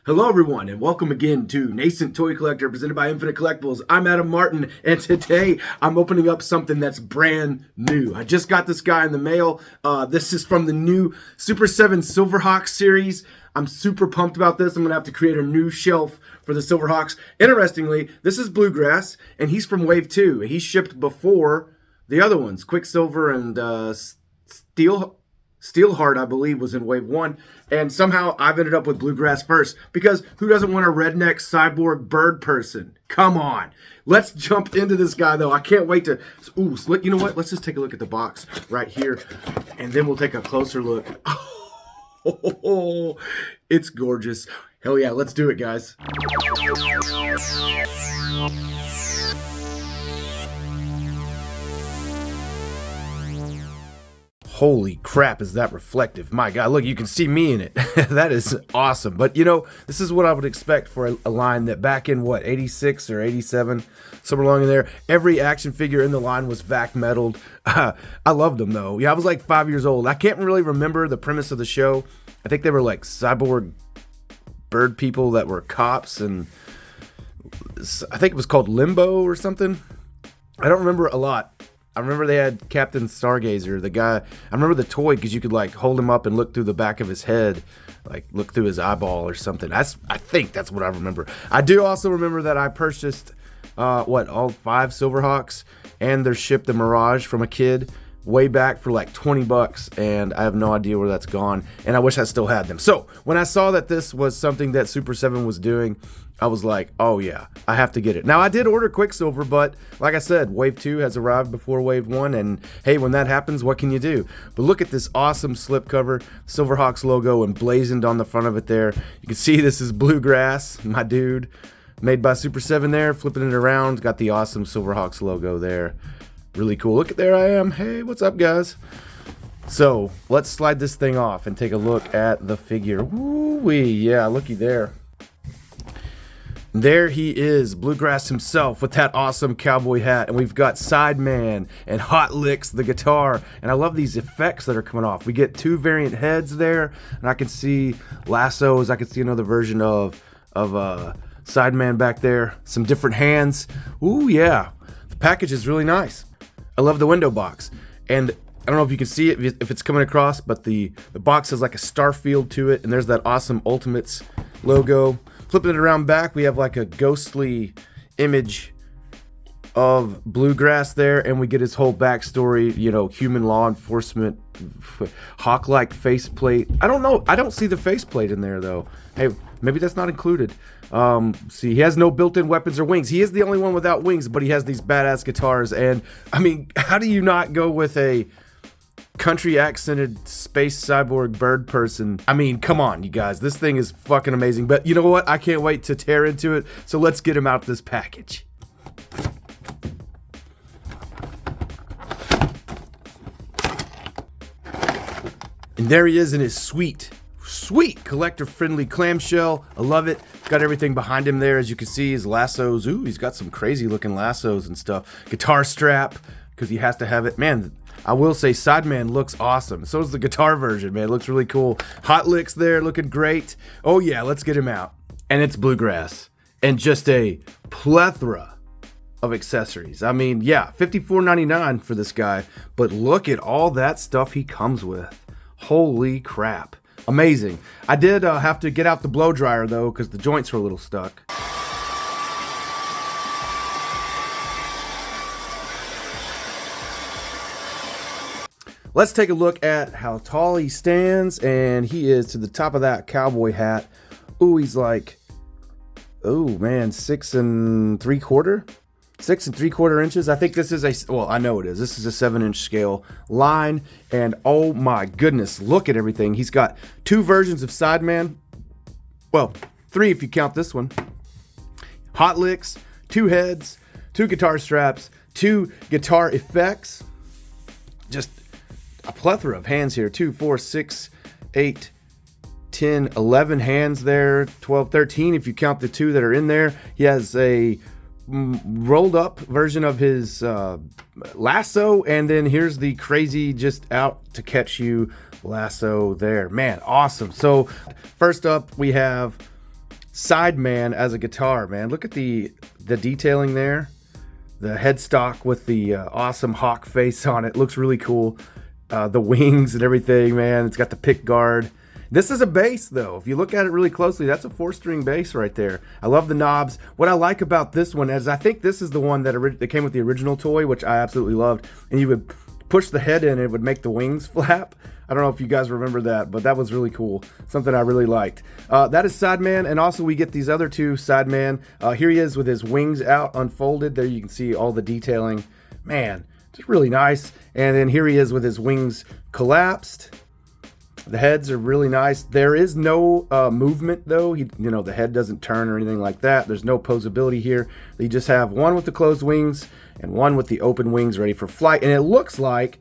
Hello everyone and welcome again to Nascent Toy Collector presented by Infinite Collectibles. I'm Adam Martin and today I'm opening up something that's brand new. I just got this guy in the mail. This is from the new Super 7 Silverhawks series. I'm super pumped about this. I'm going to have to create a new shelf for the Silverhawks. Interestingly, this is Bluegrass and he's from Wave 2. He shipped before the other ones, Quicksilver and Steelheart, I believe, was in Wave 1. And somehow I've ended up with Bluegrass first. Because who doesn't want a redneck cyborg bird person? Come on. Let's jump into this guy, though. I can't wait to... Ooh, you know what? Let's just take a look at the box right here. And then we'll take a closer look. Oh, it's gorgeous. Hell yeah, let's do it, guys. Holy crap, is that reflective. My God, look, you can see me in it. That is awesome. But, you know, this is what I would expect for a line that back in, what, 86 or 87, somewhere along in there, every action figure in the line was vac metaled. I loved them, though. Yeah, I was like 5 years old. I can't really remember the premise of the show. I think they were like cyborg bird people that were cops, and I think it was called Limbo or something. I don't remember a lot. I remember they had Captain Stargazer, the guy. I remember the toy because you could like hold him up and look through the back of his head, like look through his eyeball or something. I think that's what I remember. I do also remember that I purchased all 5 Silverhawks, and they're shipped the Mirage from a kid way back for like $20, and I have no idea where that's gone, and I wish I still had them. So when I saw that this was something that Super 7 was doing, I was like, oh yeah, I have to get it. Now I did order Quicksilver, but like I said, Wave 2 has arrived before Wave 1, and hey, when that happens, what can you do? But look at this awesome slipcover, Silverhawks logo emblazoned on the front of it there. You can see this is Bluegrass, my dude, made by Super 7 there, flipping it around, got the awesome Silverhawks logo there. Really cool. Look, there I am. Hey, what's up, guys? So let's slide this thing off and take a look at the figure. Woo-wee, yeah, looky there. There he is, Bluegrass himself with that awesome cowboy hat, and we've got Sideman and Hot Licks, the guitar, and I love these effects that are coming off. We get 2 variant heads there, and I can see lassos. I can see another version of Sideman back there. Some different hands. Ooh, yeah. The package is really nice. I love the window box, and I don't know if you can see it, if it's coming across, but the box has like a star field to it, and there's that awesome Ultimates logo. Flipping it around back, we have like a ghostly image of Bluegrass there, and we get his whole backstory, you know, human law enforcement, hawk-like faceplate. I don't know. I don't see the faceplate in there, though. Hey, maybe that's not included. See, he has no built-in weapons or wings. He is the only one without wings, but he has these badass guitars. And, I mean, how do you not go with a country accented space cyborg bird person? I mean, come on, you guys. This thing is fucking amazing. But you know what? I can't wait to tear into it. So let's get him out this package. And there he is in his sweet collector-friendly clamshell. I love it. Got everything behind him there. As you can see, his lassos. Ooh, he's got some crazy-looking lassos and stuff. Guitar strap, because he has to have it. Man, I will say Sideman looks awesome. So does the guitar version, man. It looks really cool. Hot Licks there, looking great. Oh, yeah, let's get him out. And it's Bluegrass. And just a plethora of accessories. I mean, yeah, $54.99 for this guy. But look at all that stuff he comes with. Holy crap. Amazing. I did have to get out the blow dryer, though, because the joints were a little stuck. Let's take a look at how tall he stands, and he is to the top of that cowboy hat. Ooh, he's like, oh man, 6 3/4 inches. I think this is well, I know it is. This is a 7-inch scale line, and oh my goodness, look at everything. He's got 2 versions of Sideman. Well, 3 if you count this one. Hot Licks, 2 heads, 2 guitar straps, 2 guitar effects. Just a plethora of hands here. 2, 4, 6, 8, 10, 11 hands there. 12, 13 if you count the 2 that are in there. He has a rolled up version of his lasso, and then here's the crazy just out to catch you lasso there. Man, awesome. So first up we have Sideman as a guitar, man. Look at the detailing there. The headstock with the awesome hawk face on it looks really cool. The wings and everything, man. It's got the pick guard. This is a bass, though. If you look at it really closely, that's a 4-string bass right there. I love the knobs. What I like about this one is I think this is the one that came with the original toy, which I absolutely loved. And you would push the head in and it would make the wings flap. I don't know if you guys remember that, but that was really cool. Something I really liked. That is Sideman, and also we get these other two Sideman. Here he is with his wings out, unfolded. There you can see all the detailing. Man, just really nice. And then here he is with his wings collapsed. The heads are really nice. There is no movement, though. The head doesn't turn or anything like that. There's no posability here. You just have one with the closed wings and one with the open wings ready for flight. And it looks like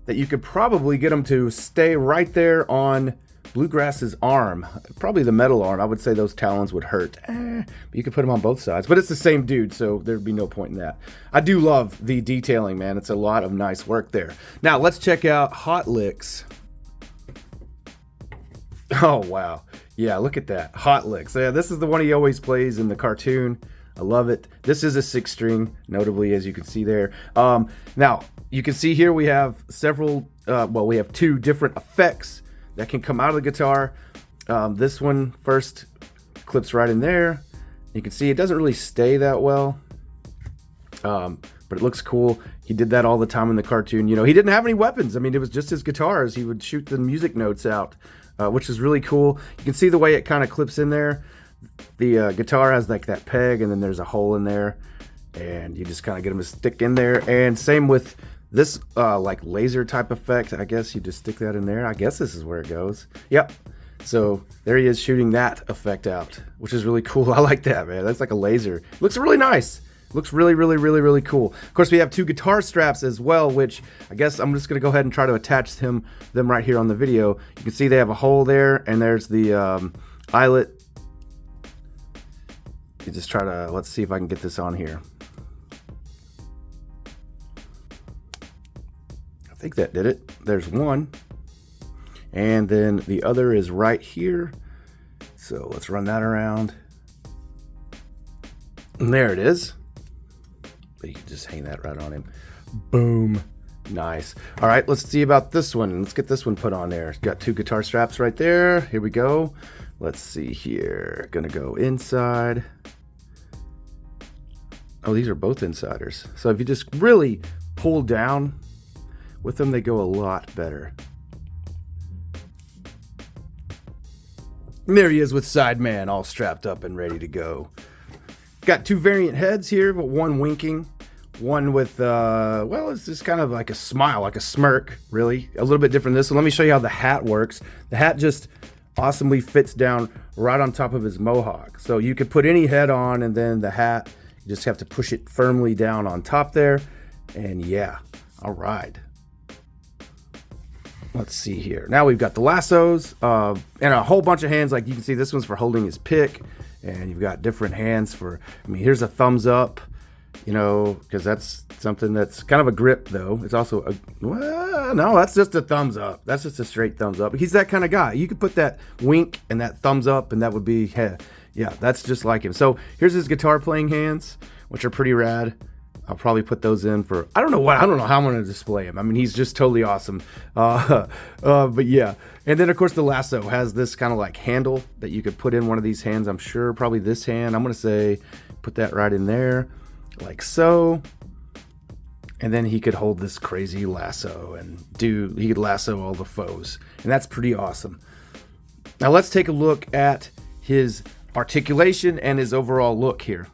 that you could probably get them to stay right there on Bluegrass's arm. Probably the metal arm. I would say those talons would hurt. But you could put them on both sides. But it's the same dude, so there'd be no point in that. I do love the detailing, man. It's a lot of nice work there. Now, let's check out Hot Licks. Oh, wow. Yeah, look at that. Hot Licks. Yeah, this is the one he always plays in the cartoon. I love it. This is a 6-string, notably, as you can see there. Now, you can see here we have several, we have 2 different effects that can come out of the guitar. This one first clips right in there. You can see it doesn't really stay that well, but it looks cool. He did that all the time in the cartoon. He didn't have any weapons. I mean, it was just his guitars. He would shoot the music notes out, which is really cool. You can see the way it kind of clips in there. The guitar has like that peg, and then there's a hole in there, and you just kind of get them to stick in there. And same with this like laser type effect. I guess you just stick that in there. I guess this is where it goes. Yep. So there he is shooting that effect out, which is really cool. I like that, man. That's like a laser. Looks really nice. Looks really, really, really, really cool. Of course, we have 2 guitar straps as well, which I guess I'm just going to go ahead and try to attach them right here on the video. You can see they have a hole there, and there's the eyelet. You just try to, let's see if I can get this on here. I think that did it. There's one. And then the other is right here. So let's run that around. And there it is. You can just hang that right on him. Boom. Nice. All right, let's see about this one. Let's get this one put on there. Got 2 guitar straps right there. Here we go. Let's see here. Gonna go inside. Oh, these are both insiders. So if you just really pull down with them, they go a lot better. And there he is with Sideman all strapped up and ready to go. Got 2 variant heads here, but one winking, one with, it's just kind of like a smile, like a smirk, really. A little bit different than this. So let me show you how the hat works. The hat just awesomely fits down right on top of his mohawk. So you could put any head on, and then the hat, you just have to push it firmly down on top there. And yeah, all right. Let's see here. Now we've got the lassos and a whole bunch of hands. Like you can see, this one's for holding his pick. And you've got different hands for, here's a thumbs up, because that's something that's kind of a grip, though. It's also no, that's just a thumbs up. That's just a straight thumbs up. He's that kind of guy. You could put that wink and that thumbs up, and that would be, yeah, that's just like him. So here's his guitar playing hands, which are pretty rad. I'll probably put those in for, I don't know how I'm going to display him. He's just totally awesome. But yeah. And then, of course, the lasso has this kind of like handle that you could put in one of these hands. I'm sure probably this hand. I'm going to say put that right in there like so. And then he could hold this crazy lasso and he could lasso all the foes. And that's pretty awesome. Now let's take a look at his articulation and his overall look here.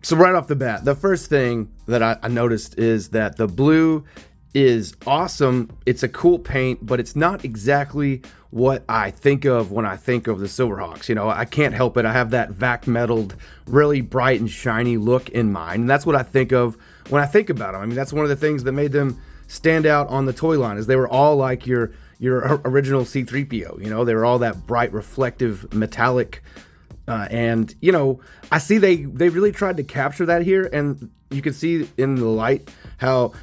So right off the bat, the first thing that I noticed is that the blue is awesome. It's a cool paint, but it's not exactly what I think of when I think of the Silverhawks. I can't help it. I have that vac metalled, really bright and shiny look in mind. And that's what I think of when I think about them. That's one of the things that made them stand out on the toy line, is they were all like your original C-3PO. They were all that bright, reflective, metallic. And I see they really tried to capture that here, and you can see in the light how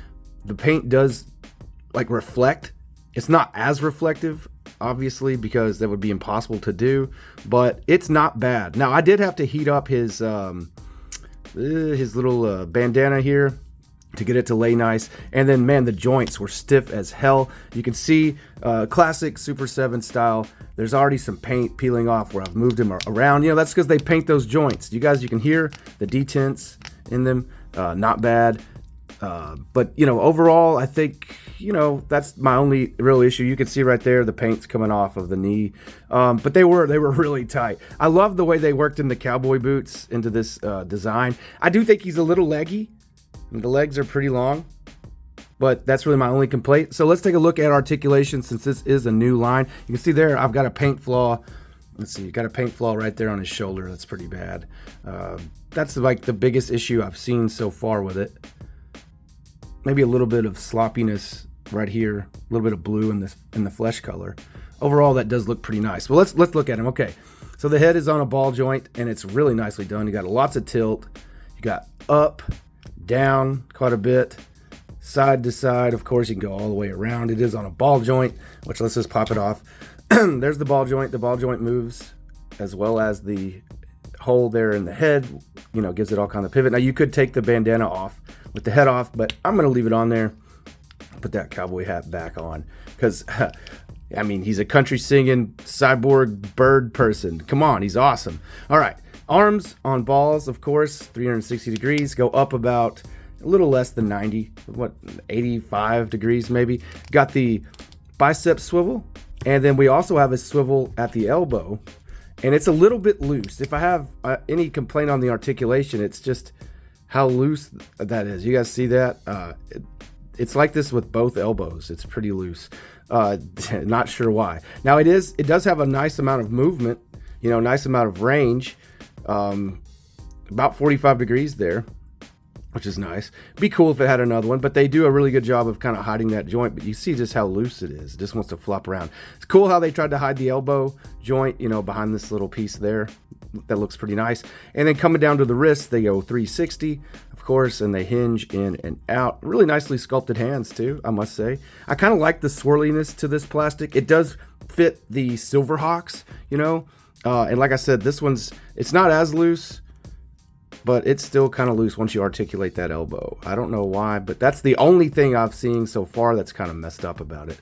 the paint does like reflect. It's not as reflective obviously, because that would be impossible to do, but it's not bad. Now, I did have to heat up his little bandana here to get it to lay nice. And then, man, the joints were stiff as hell. You can see classic Super 7 style. There's already some paint peeling off where I've moved them around. You know, that's because they paint those joints. You can hear the detents in them. Not bad. But, you know, overall, I think, you know, that's my only real issue. You can see right there the paint's coming off of the knee. But they were really tight. I love the way they worked in the cowboy boots into this design. I do think he's a little leggy. The legs are pretty long, but that's really my only complaint. So let's take a look at articulation, since this is a new line. You can see there I've got a paint flaw. Let's see, got a paint flaw right there on his shoulder. That's pretty bad. That's like the biggest issue I've seen so far with it. Maybe a little bit of sloppiness right here, a little bit of blue in the flesh color. Overall, that does look pretty nice. Well, let's look at him. Okay, so the head is on a ball joint, and it's really nicely done. You got lots of tilt. You got up, down quite a bit, side to side. Of course, you can go all the way around. It is on a ball joint, which let's just pop it off. There's the ball joint. The ball joint moves, as well as the hole there in the head, you know, gives it all kind of pivot. Now, you could take the bandana off with the head off, but I'm going to leave it on there. Put that cowboy hat back on because, I mean, he's a country singing cyborg bird person. Come on, he's awesome. All right. Arms on balls, of course, 360 degrees, go up about a little less than 90, 85 degrees maybe. Got the bicep swivel, and then we also have a swivel at the elbow, and it's a little bit loose. If I have any complaint on the articulation, it's just how loose that is. You guys see that? It's like this with both elbows. It's pretty loose. Not sure why. Now it does have a nice amount of movement, you know, nice amount of range. About 45 degrees there, which is nice. Be cool if it had another one, but they do a really good job of kind of hiding that joint. But you see just how loose it is. It just wants to flop around. It's cool how they tried to hide the elbow joint, you know, behind this little piece there. That looks pretty nice. And then coming down to the wrist, they go 360, of course, and they hinge in and out. Really nicely sculpted hands too, I must say. I kind of like the swirliness to this plastic. It does fit the Silverhawks, you know. And like I said, this one's, it's not as loose, but it's still kind of loose once you articulate that elbow. I don't know why, but that's the only thing I've seen so far that's kind of messed up about it.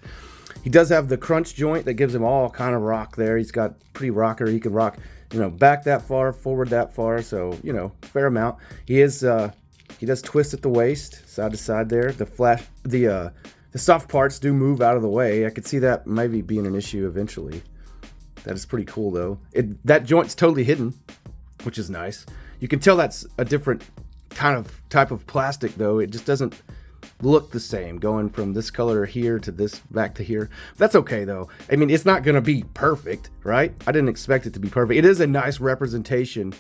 He does have the crunch joint that gives him all kind of rock there. He's got pretty rocker. He can rock, you know, back that far, forward that far. So, you know, fair amount. He does twist at the waist, side to side there. The soft parts do move out of the way. I could see that maybe being an issue eventually. That is pretty cool, though. That joint's totally hidden, which is nice. You can tell that's a different type of plastic, though. It just doesn't look the same going from this color here to this back to here. That's okay, though. I mean, it's not going to be perfect, right? I didn't expect it to be perfect. It is a nice representation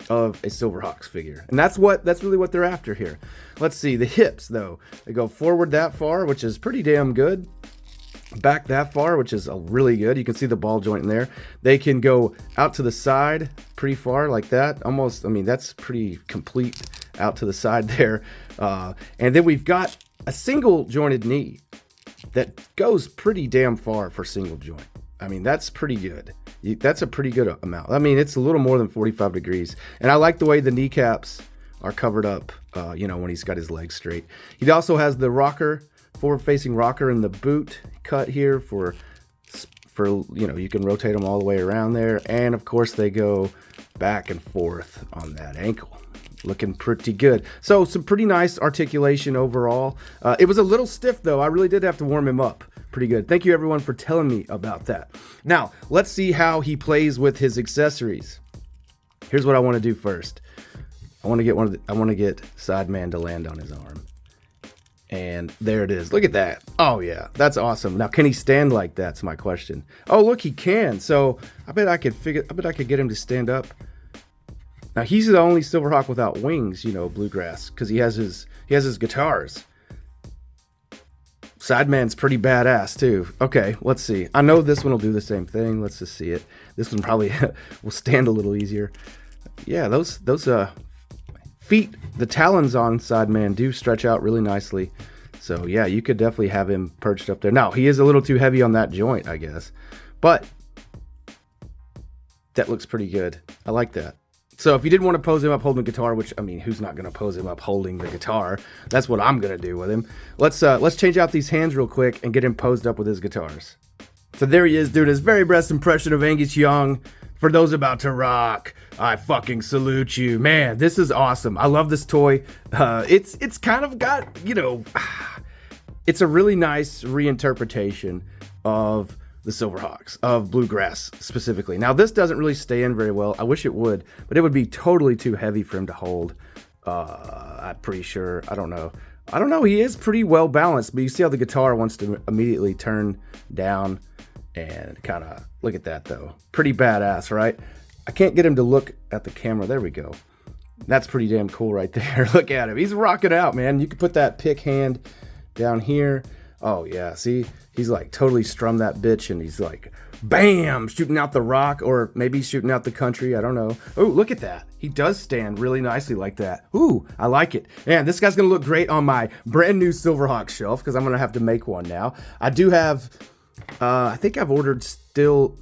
of a Silverhawks figure, and that's really what they're after here. Let's see the hips, though. They go forward that far, which is pretty damn good. Back that far, which is really good. You can see the ball joint in there. They can go out to the side pretty far like that. Almost, I mean, that's pretty complete out to the side there. And then we've got a single jointed knee that goes pretty damn far for single joint. I mean, that's pretty good. That's a pretty good amount. I mean, it's a little more than 45 degrees. And I like the way the kneecaps are covered up, you know, when he's got his legs straight. He also has the rocker, forward-facing rocker in the boot cut here for you know, you can rotate them all the way around there, and of course they go back and forth on that ankle. Looking pretty good. So some pretty nice articulation overall. It was a little stiff though. I really did have to warm him up pretty good. Thank you everyone for telling me about that. Now let's see how he plays with his accessories. Here's what I want to do first. I want to get Sideman to land on his arm. And there it is. Look at that. Oh yeah, that's awesome. Now, can he stand like that? That's my question. Oh, look, he can. So I bet I could get him to stand up. Now he's the only Silverhawk without wings, you know, Bluegrass, because he has his guitars. Sideman's pretty badass too. Okay, let's see. I know this one will do the same thing. Let's just see it. This one probably will stand a little easier. Yeah, those feet, the talons on Sideman do stretch out really nicely. So yeah, you could definitely have him perched up there. Now, he is a little too heavy on that joint, I guess. But that looks pretty good. I like that. So if you didn't want to pose him up holding the guitar, which, I mean, who's not going to pose him up holding the guitar? That's what I'm going to do with him. Let's change out these hands real quick and get him posed up with his guitars. So there he is doing his very best impression of Angus Young. For those about to rock, I fucking salute you. Man, this is awesome. I love this toy. It's kind of got, you know, it's a really nice reinterpretation of the Silverhawks, of Bluegrass specifically. Now, this doesn't really stay in very well. I wish it would, but it would be totally too heavy for him to hold. I'm pretty sure. I don't know. He is pretty well balanced, but you see how the guitar wants to immediately turn down and kind of, look at that though. Pretty badass, right? I can't get him to look at the camera. There we go. That's pretty damn cool right there. Look at him. He's rocking out, man. You can put that pick hand down here. Oh yeah, see? He's like totally strummed that bitch and he's like, bam, shooting out the rock, or maybe shooting out the country. I don't know. Oh, look at that. He does stand really nicely like that. Ooh, I like it. Man, this guy's going to look great on my brand new Silverhawks shelf because I'm going to have to make one now. I do have, I think I've ordered Steel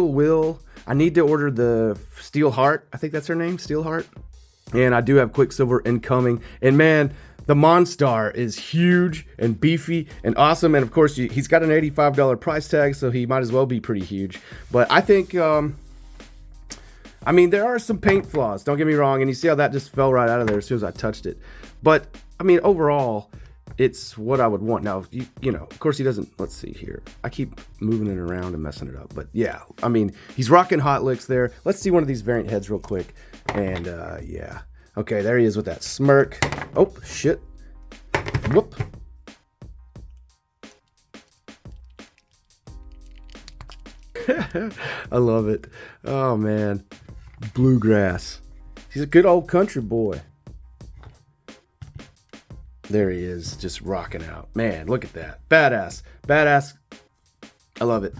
Will. I need to order the Steel Heart. I think that's her name, Steel Heart. And I do have Quicksilver incoming. And man, the Monstar is huge and beefy and awesome. And of course, he's got an $85 price tag, so he might as well be pretty huge. But I think, I mean, there are some paint flaws, don't get me wrong. And you see how that just fell right out of there as soon as I touched it. But, I mean, overall, it's what I would want. Now, you know, of course he doesn't, let's see here. I keep moving it around and messing it up. But yeah, I mean, he's rocking hot licks there. Let's see one of these variant heads real quick. And yeah. Okay, there he is with that smirk. Oh, shit. Whoop. I love it. Oh, man. Bluegrass. He's a good old country boy. There he is, just rocking out. Man, look at that. Badass. Badass. I love it.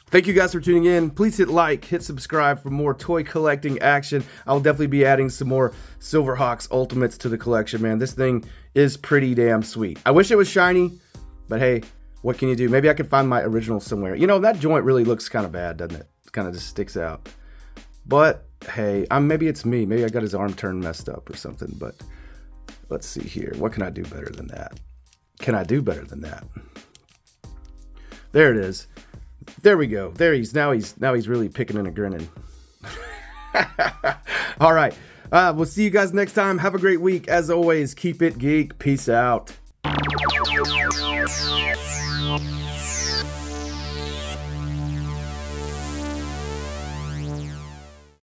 Thank you guys for tuning in. Please hit like, hit subscribe for more toy collecting action. I'll definitely be adding some more Silverhawks Ultimates to the collection, man. This thing is pretty damn sweet. I wish it was shiny, but hey, what can you do? Maybe I can find my original somewhere. You know, that joint really looks kind of bad, doesn't it? It kind of just sticks out. But hey, maybe it's me. Maybe I got his arm turned messed up or something, but let's see here. What can I do better than that? Can I do better than that? There it is. There we go. There now he's really picking and a grinning. All right. We'll see you guys next time. Have a great week. As always, keep it geek. Peace out.